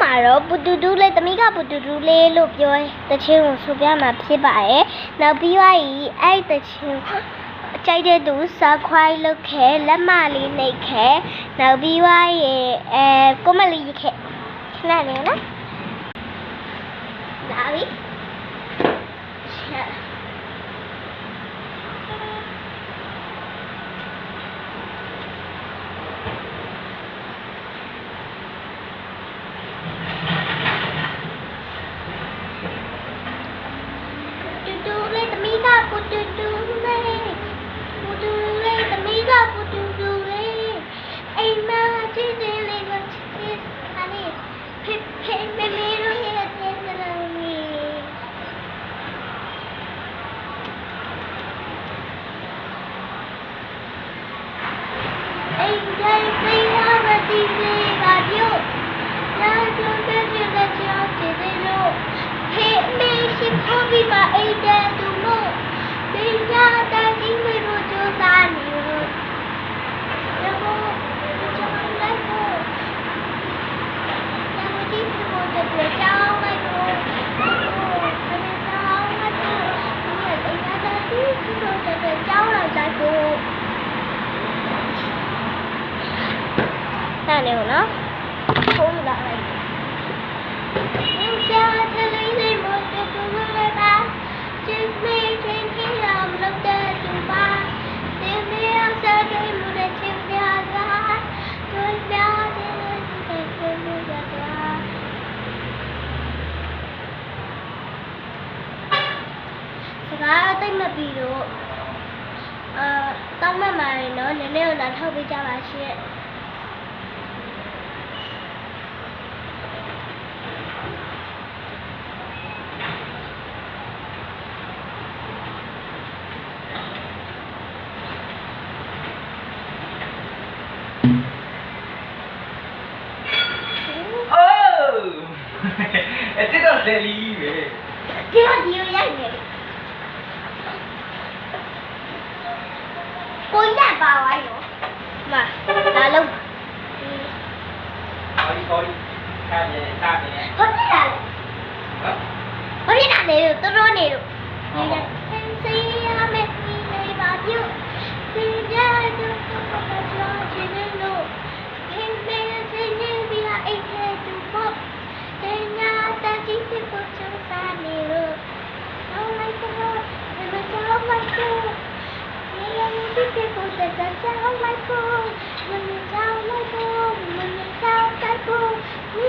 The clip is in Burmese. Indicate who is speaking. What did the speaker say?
Speaker 1: မှာတော့ပူတူတူလေးသမီးကပူတူတူလေးလို့ပြောတချင်းကိုဆိုပြမှာဖြစ်ပါတယ်နောက်ပြီးသွားရင်အဲ့တချင်းကြိုက်တဲ့သူ subscribe လုပ်ခဲ့လက်မလေးနှိပ်ခဲ့နောက်ပြီးသွားရင်comment လေးရေးခဲ့ခဏလေးနော်လာပြီပူတူတူလေးသမီးကပူတူတူလေးအိမ်မှာချစ်တယ်လေးကိုချစ်ဟာလေးဖေဖေမေမေတို့ရဲ့တဲ့စလုံးလေးအိမ်တိုင်းစိတ်ဟာမတည်သေးပါပြုတ်လာကြတဲ့ကြတဲ့ချောင်းတည်လို့ဖေမေရှိဖို့ပြီးပါအိမ်တဲ့သူမို့ဒီရတဲ့ဒီမေတို့ကြိုးစားနေလို့ရဖို့ကြောင်းလိုက်ဖို့ရဖို့ဒီဖို့တဲ့ကြောင်းလိုက်ဖို့ဒီကြောင်းလိုက်ဖို့ဒီရတဲ့ဒီဖို့တဲ့ကြောင်းလိုက်ဖို့နားနေဦးနော်ဖုန်းလာလိုက်ဒီရှာတဲ့လေးလေးမတူဘူးလေပါချစ်မေးချင်းချင်းအောင်လုပ်တဲ့သူပါဒီမေးအောင်စားတယ်လို့တဲ့ချစ်ပြားတာတို့ပြားတယ်လို့တဲ့ချစ်ပြားတာစကားတိတ်မပြီးတော့တောင်းမှမှာရင်တော့နည်းနည်းတော့လာထောက်ပေးကြပါရှင့်
Speaker 2: 这个是李伟，
Speaker 1: 这个你有眼睛，我眼巴玩哟，妈，拿了，
Speaker 2: 好的，看见大面，
Speaker 1: 我别拿了，我别拿那个，都说那个，你看，谁呀没你那把酒，谁家就不把酒去那路，偏偏谁那边爱看赌博。Like